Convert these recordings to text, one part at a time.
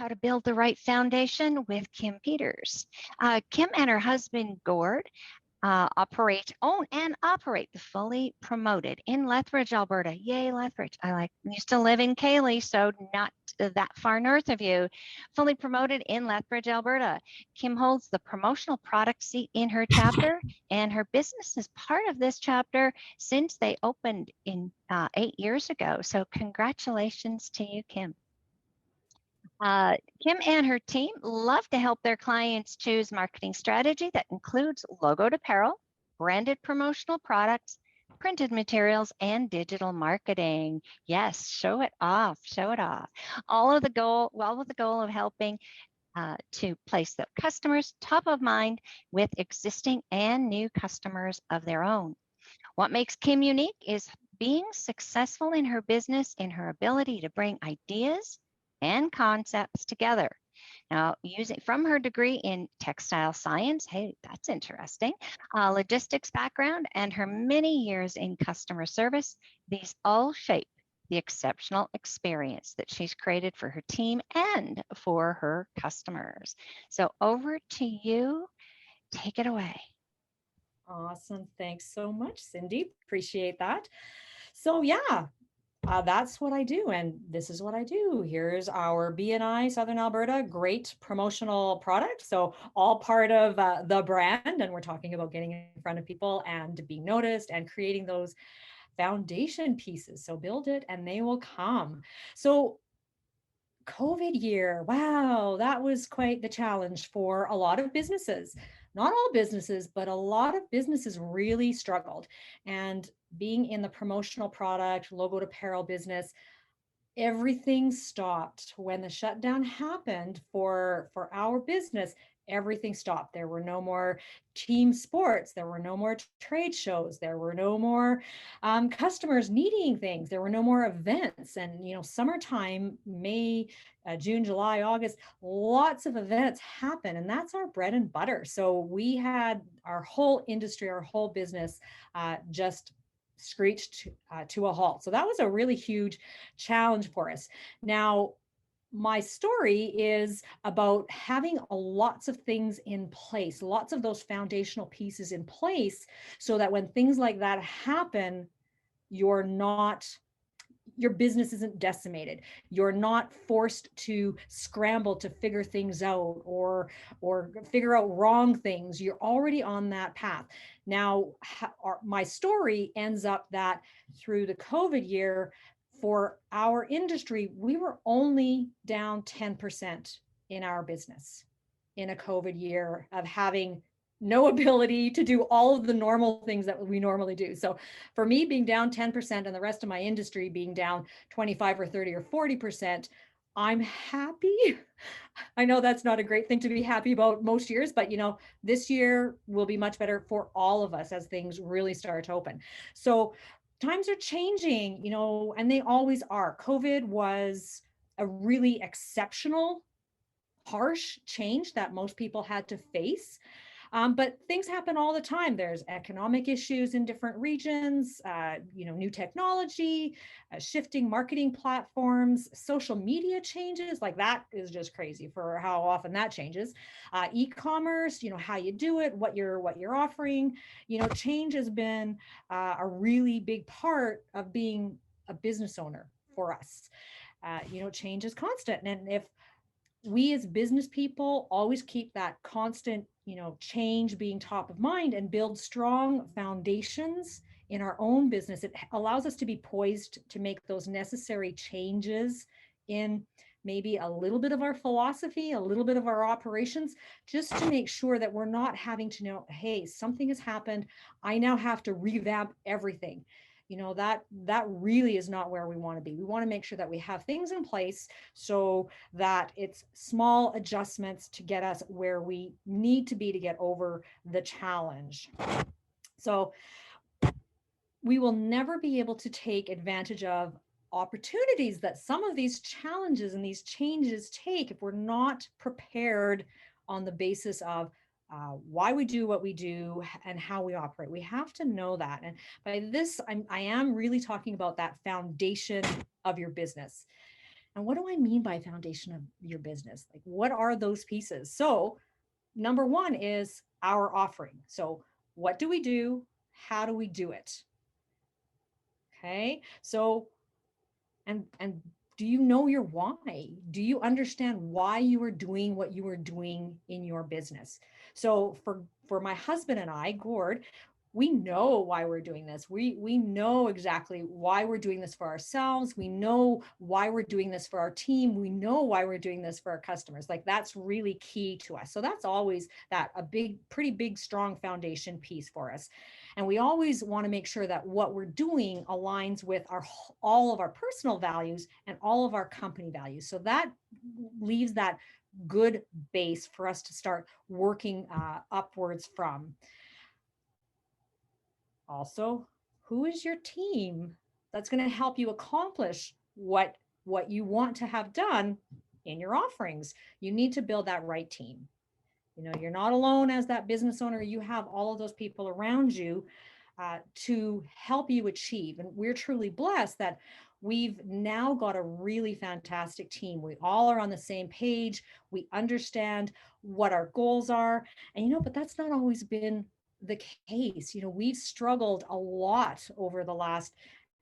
how to build the right foundation with Kim Peters. Kim and her husband, Gord, own and operate the fully promoted in Lethbridge, Alberta. Yay, Lethbridge. Used to live in Cayley, so not that far north of you. Fully promoted in Lethbridge, Alberta. Kim holds the promotional product seat in her chapter, and her business is part of this chapter since they opened in 8 years ago. So congratulations to you, Kim. Kim and her team love to help their clients choose marketing strategy that includes logoed apparel, branded promotional products, printed materials, and digital marketing. Yes, show it off, show it off. All with the goal of helping to place the customers top of mind with existing and new customers of their own. What makes Kim unique is being successful in her business in her ability to bring ideas and concepts together. Now, using from her degree in textile science, hey, that's interesting, logistics background, and her many years in customer service, these all shape the exceptional experience that she's created for her team and for her customers. So over to you. Take it away. Awesome. Thanks so much, Cindy. Appreciate that. So yeah, that's what I do. And this is what I do. Here's our BNI Southern Alberta great promotional product. So all part of the brand. And we're talking about getting in front of people and being noticed and creating those foundation pieces. So build it and they will come. So COVID year, wow, that was quite the challenge for a lot of businesses. Not all businesses, but a lot of businesses really struggled. And being in the promotional product, logoed apparel business, everything stopped when the shutdown happened for our business. Everything stopped. There were no more team sports. There were no more trade shows. There were no more customers needing things. There were no more events. And summertime, May, June, July, August, lots of events happen, and that's our bread and butter. So we had our whole industry, our whole business just screeched to a halt. So that was a really huge challenge for us. Now, my story is about having lots of things in place, lots of those foundational pieces in place, so that when things like that happen, your business isn't decimated. You're not forced to scramble to figure things out or figure out wrong things. You're already on that path. Now, my story ends up that through the COVID year, for our industry, we were only down 10% in our business in a COVID year of having no ability to do all of the normal things that we normally do. So for me, being down 10% and the rest of my industry being down 25 or 30 or 40%, I'm happy. I know that's not a great thing to be happy about most years, but this year will be much better for all of us as things really start to open. So times are changing, and they always are. COVID was a really exceptional, harsh change that most people had to face. But things happen all the time. There's economic issues in different regions, new technology, shifting marketing platforms, social media changes. Like that is just crazy for how often that changes. E-commerce, how you do it, what you're offering. Change has been a really big part of being a business owner for us. Change is constant, and if we as business people always keep that constant, change being top of mind and build strong foundations in our own business, it allows us to be poised to make those necessary changes in maybe a little bit of our philosophy, a little bit of our operations, just to make sure that we're not having to know, hey, something has happened. I now have to revamp everything. That really is not where we want to be. We want to make sure that we have things in place so that it's small adjustments to get us where we need to be to get over the challenge. So we will never be able to take advantage of opportunities that some of these challenges and these changes take if we're not prepared on the basis of why we do what we do and how we operate. We have to know that. And by this, I am really talking about that foundation of your business. And what do I mean by foundation of your business? Like, what are those pieces? So number one is our offering. So what do we do? How do we do it? Okay. So, and do you know your why? Do you understand why you are doing what you are doing in your business? So for my husband and I, Gord, we know why we're doing this. We know exactly why we're doing this for ourselves. We know why we're doing this for our team. We know why we're doing this for our customers. Like, that's really key to us. So that's always that a pretty big, strong foundation piece for us. And we always want to make sure that what we're doing aligns with all of our personal values and all of our company values. So that leaves that good base for us to start working upwards from. Also, who is your team that's going to help you accomplish what you want to have done in your offerings? You need to build that right team. You know, you're not alone as that business owner. You have all of those people around you to help you achieve. And we're truly blessed that we've now got a really fantastic team. We all are on the same page. We understand what our goals are. And, you know, but that's not always been the case. You know, we've struggled a lot over the last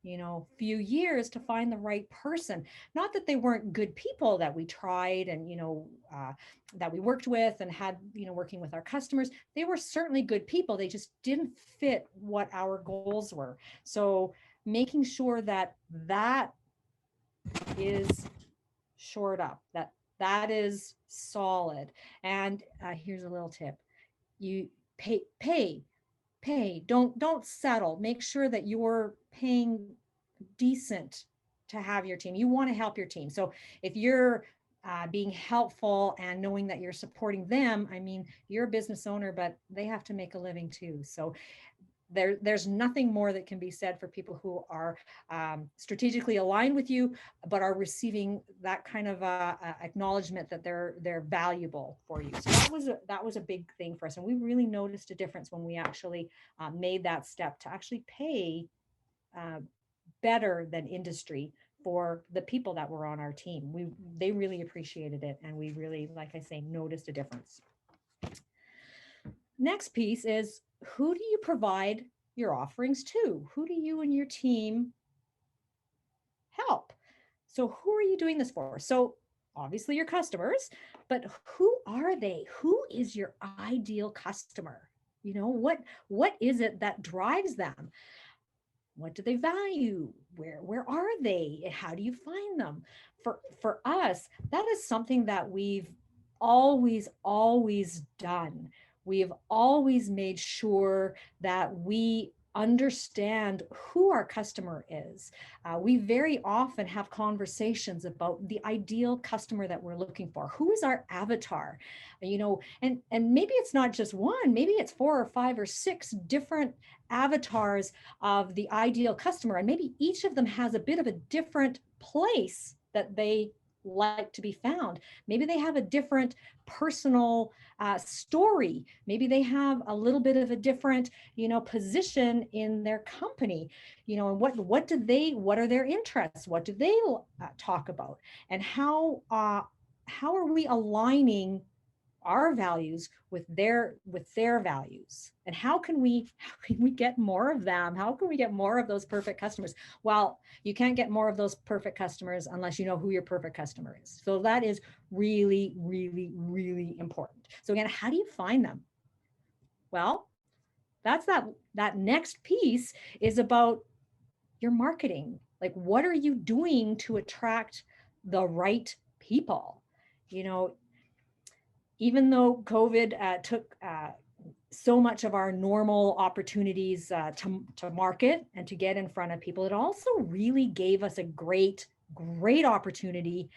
few years to find the right person. Not that they weren't good people that we tried and, that we worked with and had, working with our customers. They were certainly good people. They just didn't fit what our goals were. So making sure that that is shored up, that is solid. And here's a little tip. You pay, don't settle. Make sure that you're paying decent to have your team. You want to help your team. So if you're being helpful and knowing that you're supporting them, I mean, you're a business owner, but they have to make a living too. So there's nothing more that can be said for people who are strategically aligned with you, but are receiving that kind of acknowledgement that they're valuable for you. So that was a big thing for us, and we really noticed a difference when we actually made that step to actually pay better than industry for the people that were on our team. They really appreciated it, and we really, like I say, noticed a difference. Next piece is, who do you provide your offerings to? Who do you and your team help? So who are you doing this for? So obviously your customers, but who are they? Who is your ideal customer? You know, what is it that drives them? What do they value? Where are they? How do you find them? For us, that is something that we've always done. We have always made sure that we understand who our customer is. We very often have conversations about the ideal customer that we're looking for. Who is our avatar? And maybe it's not just one, maybe it's 4 or 5 or 6 different avatars of the ideal customer. And maybe each of them has a bit of a different place that they like to be found. Maybe they have a different personal story. Maybe they have a little bit of a different, position in their company, and what are their interests? What do they talk about? And how are we aligning our values with their values? And how can we get more of them? How can we get more of those perfect customers? Well, you can't get more of those perfect customers unless you know who your perfect customer is. So that is really, really, really important. So again, how do you find them? Well, that's that next piece is about your marketing. Like, what are you doing to attract the right people? Even though COVID took so much of our normal opportunities to market and to get in front of people, it also really gave us a great opportunity,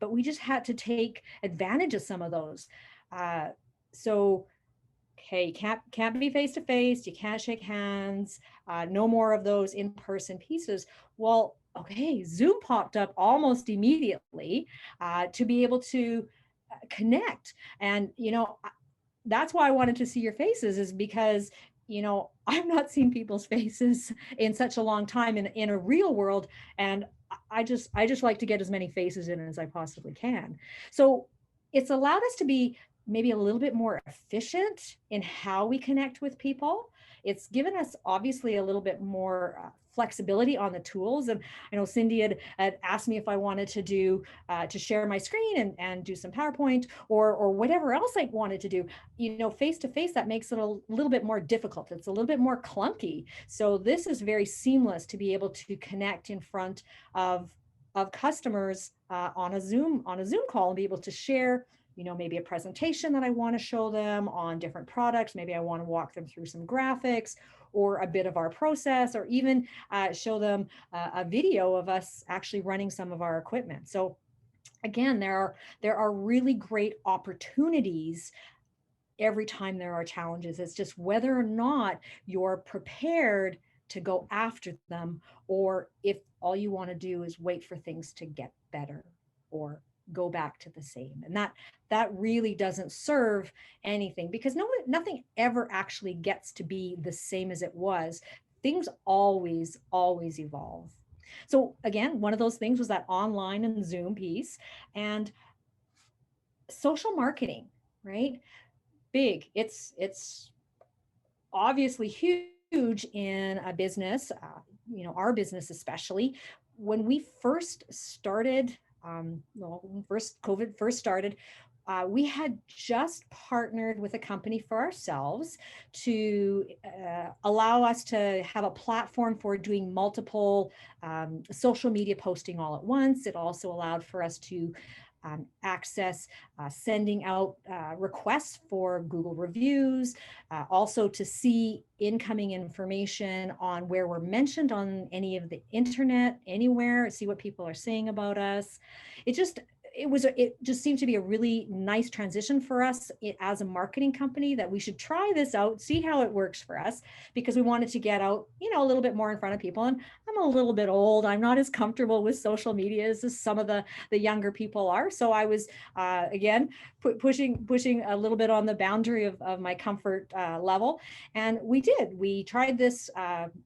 but we just had to take advantage of some of those. Okay, can't be face to face, you can't shake hands, no more of those in-person pieces. Well, okay, Zoom popped up almost immediately to be able to connect. And, that's why I wanted to see your faces, is because, I've not seen people's faces in such a long time in a real world. And I just like to get as many faces in as I possibly can. So it's allowed us to be maybe a little bit more efficient in how we connect with people. It's given us obviously a little bit more flexibility on the tools. And I know Cindy had asked me if I wanted to do to share my screen and do some PowerPoint or whatever else I wanted to do. Face to face, that makes it a little bit more difficult. It's a little bit more clunky. So this is very seamless to be able to connect in front of customers on a Zoom call and be able to share maybe a presentation that I want to show them on different products. Maybe I want to walk them through some graphics or a bit of our process, or even show them a video of us actually running some of our equipment. So again, there are really great opportunities every time there are challenges. It's just whether or not you're prepared to go after them, or if all you want to do is wait for things to get better or go back to the same. And that really doesn't serve anything, because nothing ever actually gets to be the same as it was. Things always evolve. So again, one of those things was that online and Zoom piece, and social marketing, right? Big. It's obviously huge in a business, our business especially. When we first started, COVID first started, we had just partnered with a company for ourselves to allow us to have a platform for doing multiple social media posting all at once. It also allowed for us to access sending out requests for Google reviews, also to see incoming information on where we're mentioned on any of the internet, anywhere, see what people are saying about us. It just seemed to be a really nice transition for us as a marketing company, that we should try this out, see how it works for us, because we wanted to get out, a little bit more in front of people. And I'm a little bit old. I'm not as comfortable with social media as some of the younger people are. So I was, again, pushing a little bit on the boundary of my comfort level. And we tried this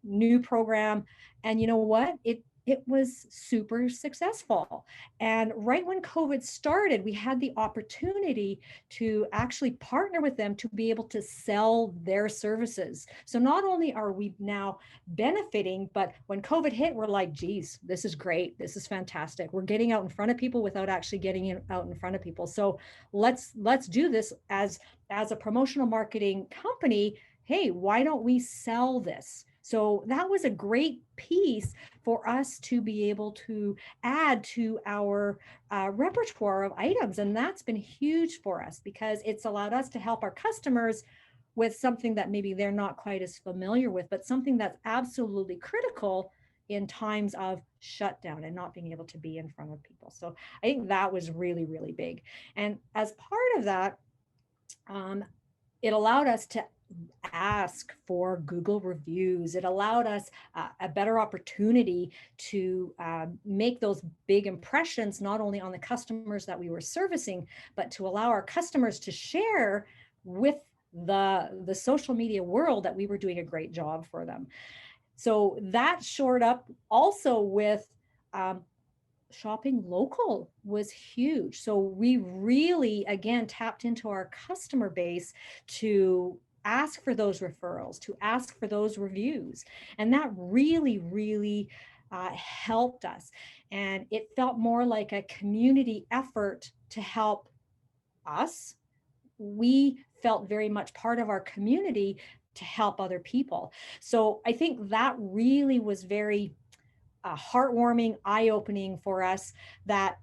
new program, and you know what? It was super successful. And right when COVID started, we had the opportunity to actually partner with them to be able to sell their services. So not only are we now benefiting, but when COVID hit, we're like, geez, this is great. This is fantastic. We're getting out in front of people without actually getting out in front of people. So let's do this as a promotional marketing company. Hey, why don't we sell this? So that was a great piece for us to be able to add to our repertoire of items. And that's been huge for us, because it's allowed us to help our customers with something that maybe they're not quite as familiar with, but something that's absolutely critical in times of shutdown and not being able to be in front of people. So I think that was really, really big. And as part of that, it allowed us to ask for Google reviews. It allowed us a better opportunity to make those big impressions, not only on the customers that we were servicing, but to allow our customers to share with the social media world that we were doing a great job for them. So that shored up also with shopping local was huge. So we really, again, tapped into our customer base to ask for those referrals, to ask for those reviews. And that really, really helped us. And it felt more like a community effort to help us. We felt very much part of our community to help other people. So I think that really was very heartwarming, eye-opening for us, that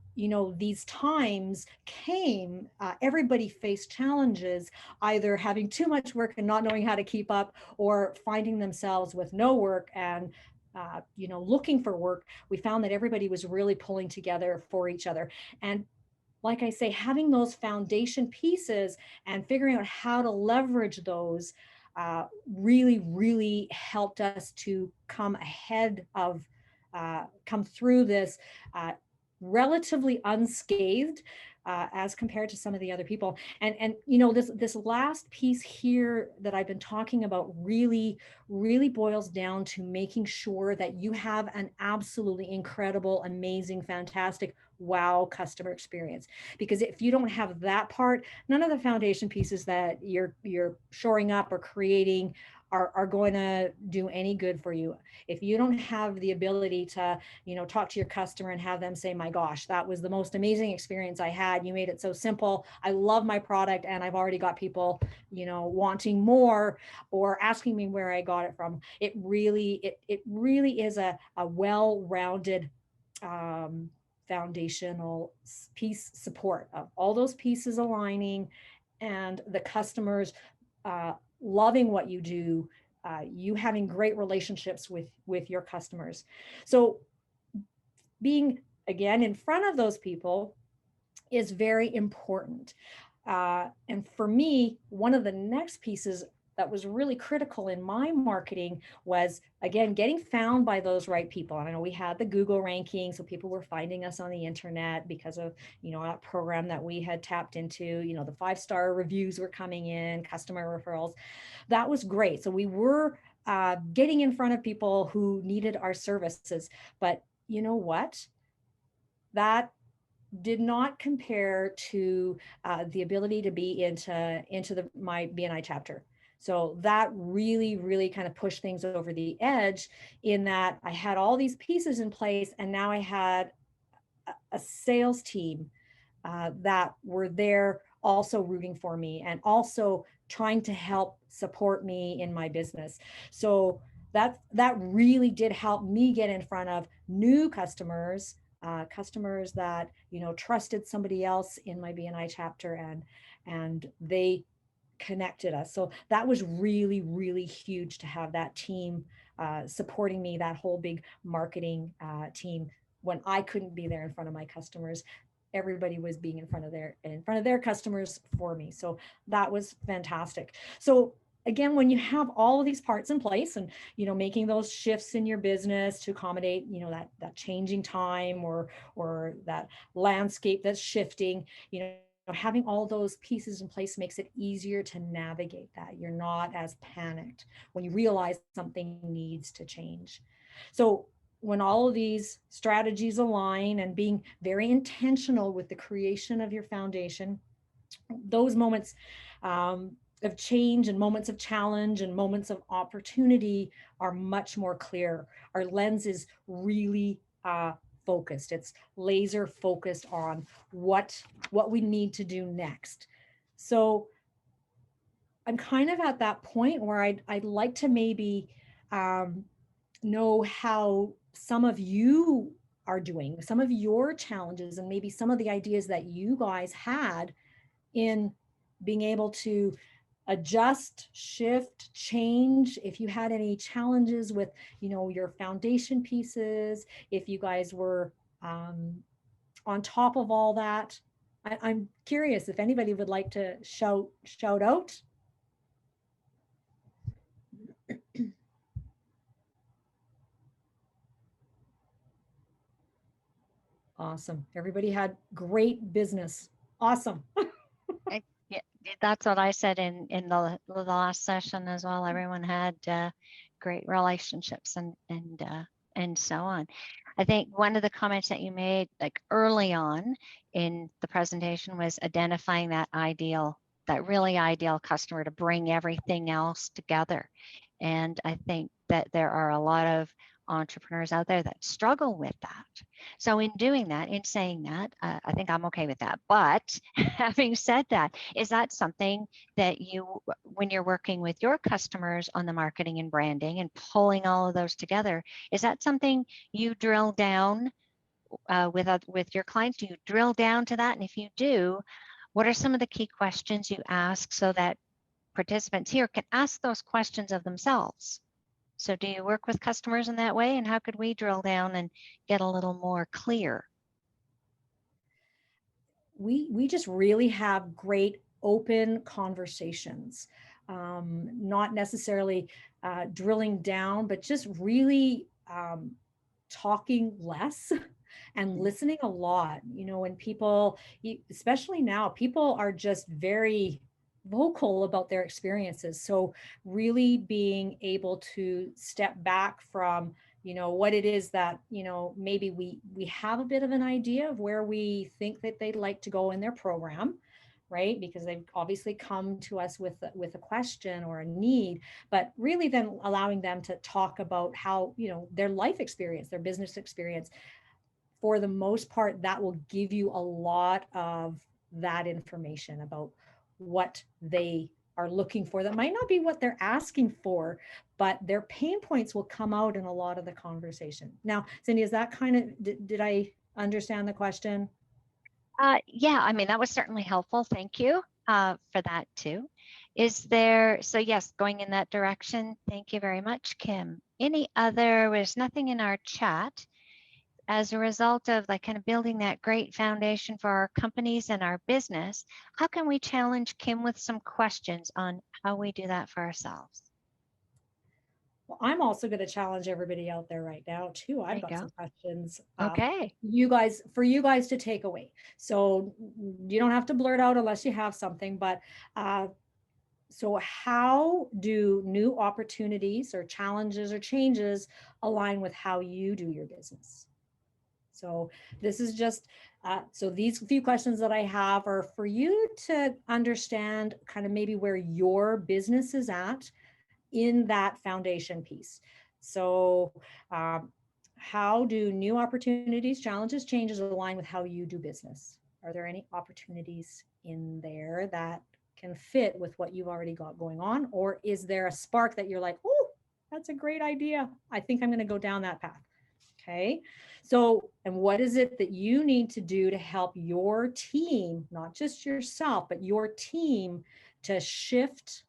these times came, everybody faced challenges, either having too much work and not knowing how to keep up, or finding themselves with no work and looking for work. We found that everybody was really pulling together for each other. And like I say, having those foundation pieces and figuring out how to leverage those really, really helped us to come through this relatively unscathed. as compared to some of the other people. And this last piece here that I've been talking about really boils down to making sure that you have an absolutely incredible, amazing, fantastic, wow customer experience. Because if you don't have that part, none of the foundation pieces that you're shoring up or creating are going to do any good for you. If you don't have the ability to, talk to your customer and have them say, my gosh, that was the most amazing experience I had. You made it so simple. I love my product. And I've already got people, wanting more or asking me where I got it from. It really is a well-rounded, foundational piece support of all those pieces aligning and the customers, loving what you do, you having great relationships with your customers. So being, again, in front of those people is very important. And for me, one of the next pieces that was really critical in my marketing was, again, getting found by those right people. And I know we had the Google ranking, so people were finding us on the internet because of, that program that we had tapped into, the 5-star reviews were coming in, customer referrals. That was great. So we were getting in front of people who needed our services. But you know what? That did not compare to the ability to be into my BNI chapter. So that really kind of pushed things over the edge, in that I had all these pieces in place, and now I had a sales team that were there also rooting for me and also trying to help support me in my business. So that really did help me get in front of new customers, customers that, trusted somebody else in my BNI chapter, and they connected us. So that was really huge to have that team supporting me, that whole big marketing team. When I couldn't be there in front of my customers, everybody was being in front of their customers for me. So that was fantastic. So again, when you have all of these parts in place and, making those shifts in your business to accommodate, that changing time or that landscape that's shifting, having all those pieces in place makes it easier to navigate that. You're not as panicked when you realize something needs to change. So when all of these strategies align and being very intentional with the creation of your foundation, those moments of change and moments of challenge and moments of opportunity are much more clear. Our lens is really focused. It's laser focused on what we need to do next. So I'm kind of at that point where I'd like to maybe know how some of you are doing, some of your challenges, and maybe some of the ideas that you guys had in being able to adjust, shift, change. If you had any challenges with, your foundation pieces, if you guys were on top of all that. I'm curious if anybody would like to shout out. Awesome. Everybody had great business. Awesome. Yeah, that's what I said in the last session as well. Everyone had great relationships and so on. I think one of the comments that you made like early on in the presentation was identifying that really ideal customer to bring everything else together. And I think that there are a lot of entrepreneurs out there that struggle with that. So in doing that, in saying that, I think I'm okay with that. But having said that, is that something that you, when you're working with your customers on the marketing and branding and pulling all of those together, is that something you drill down with your clients? Do you drill down to that? And if you do, what are some of the key questions you ask so that participants here can ask those questions of themselves? So do you work with customers in that way? And how could we drill down and get a little more clear? We just really have great open conversations, not necessarily drilling down, but just really talking less and listening a lot. When people, especially now, people are just very vocal about their experiences. So really being able to step back from, what it is that, maybe we have a bit of an idea of where we think that they'd like to go in their program, right? Because they've obviously come to us with a question or a need, but really then allowing them to talk about how, their life experience, their business experience. For the most part, that will give you a lot of that information about what they are looking for. That might not be what they're asking for, but their pain points will come out in a lot of the conversation. Now, Cindy, is that kind of, did I understand the question? Yeah, I mean, that was certainly helpful. Thank you for that too. So yes, going in that direction. Thank you very much, Kim. There's nothing in our chat. As a result of kind of building that great foundation for our companies and our business, how can we challenge Kim with some questions on how we do that for ourselves? Well, I'm also going to challenge everybody out there right now too. I've got some questions Okay. for you guys to take away. So you don't have to blurt out unless you have something, but so how do new opportunities or challenges or changes align with how you do your business? So this is just, so these few questions that I have are for you to understand kind of maybe where your business is at in that foundation piece. So how do new opportunities, challenges, changes align with how you do business? Are there any opportunities in there that can fit with what you've already got going on? Or is there a spark that you're like, oh, that's a great idea. I think I'm going to go down that path. Okay. So, and what is it that you need to do to help your team, not just yourself, but your team to shift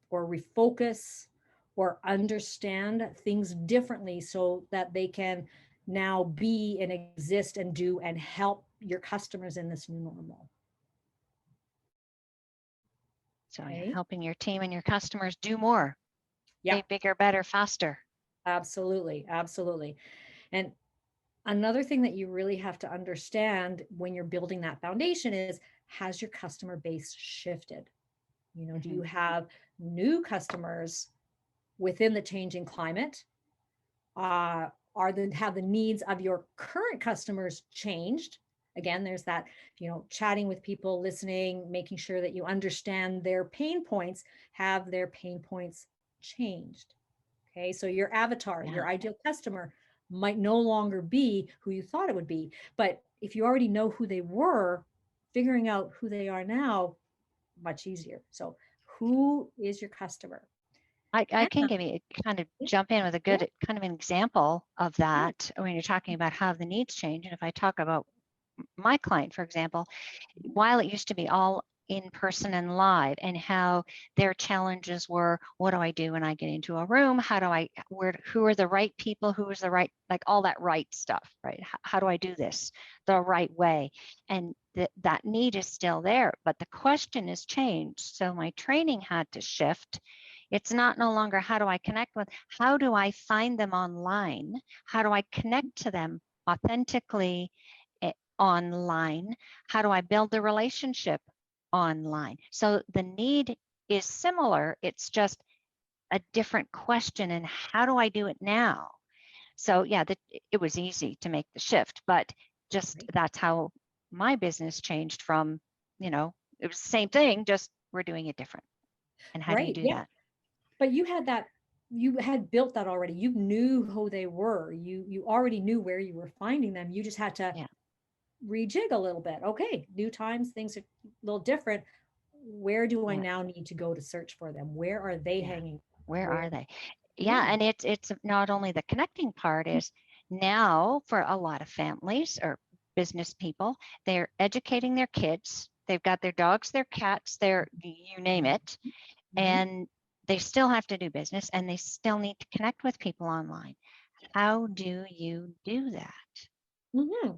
or refocus or understand things differently so that they can now be and exist and do and help your customers in this new normal? So helping your team and your customers do more. Yeah. Bigger, better, faster. Absolutely. Absolutely. And another thing that you really have to understand when you're building that foundation is, has your customer base shifted? Do you have new customers within the changing climate? Have the needs of your current customers changed? Again, there's that, chatting with people, listening, making sure that you understand their pain points. Have their pain points changed? Okay, so your avatar, your ideal customer might no longer be who you thought it would be. But if you already know who they were, figuring out who they are now, much easier. So who is your customer? I can give you kind of jump in with a good kind of an example of that when you're talking about how the needs change. And if I talk about my client, for example, while it used to be all in person and live, and how their challenges were, what do I do when I get into a room? Who are the right people? Who is the right, like all that right stuff, right? How do I do this the right way? And that need is still there, but the question has changed. So my training had to shift. It's no longer how do I connect with, how do I find them online? How do I connect to them authentically online? How do I build the relationship online? So the need is similar. It's just a different question. And how do I do it now? So yeah, it was easy to make the shift, but just that's how my business changed from, it was the same thing, just we're doing it different. And how do you do that? But you had built that already. You knew who they were. You already knew where you were finding them. You just had to rejig a little bit. Okay, new times, things are a little different. Where do I now need to go to search for them? Where are they hanging? Where are they? Yeah, and it's not only the connecting part is now for a lot of families or business people, they're educating their kids. They've got their dogs, their cats, you name it, and they still have to do business and they still need to connect with people online. How do you do that?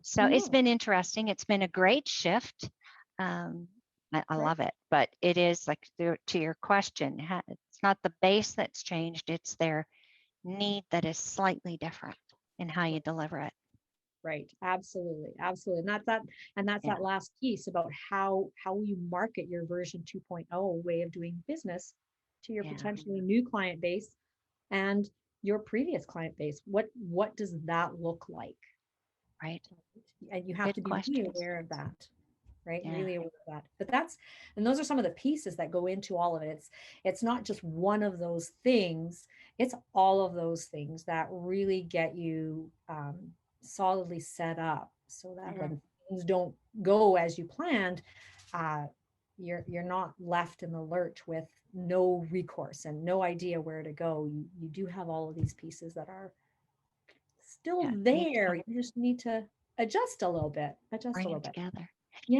So it's been interesting. It's been a great shift. I love it, but it is like to your question, it's not the base that's changed. It's their need that is slightly different in how you deliver it. Right. Absolutely. Absolutely. And that's Yeah. that last piece about how you market your version 2.0 way of doing business to your Yeah. potentially new client base and your previous client base. What does that look like? Right. And you have Good to be really questions. aware of that, right? Yeah. Really aware of that. But and those are some of the pieces that go into all of it. It's not just one of those things, it's all of those things that really get you solidly set up so that Mhm. when things don't go as you planned, you're not left in the lurch with no recourse and no idea where to go. You do have all of these pieces that are still Yeah. Need to there. come You just need to adjust a little bit. bring it together.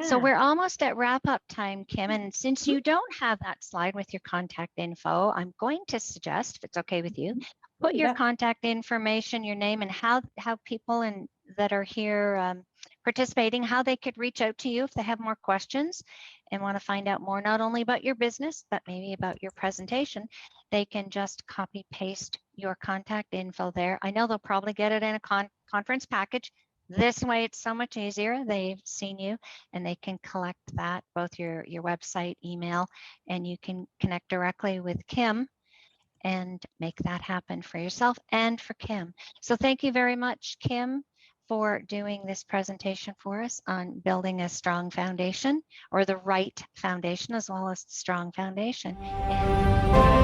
So Yeah. we're almost at wrap up time, Kim. And since Mhm. you don't have that slide with your contact info, I'm going to suggest, if it's okay with you, put You your bet. contact information, your name, and how people that are here participating, how they could reach out to you if they have more questions and want to find out more, not only about your business, but maybe about your presentation. They can just copy paste your contact info there. I know they'll probably get it in a conference package. This way, it's so much easier. They've seen you and they can collect that, both your website, email, and you can connect directly with Kim and make that happen for yourself and for Kim. So thank you very much, Kim, for doing this presentation for us on building a strong foundation, or the right foundation as well as strong foundation. And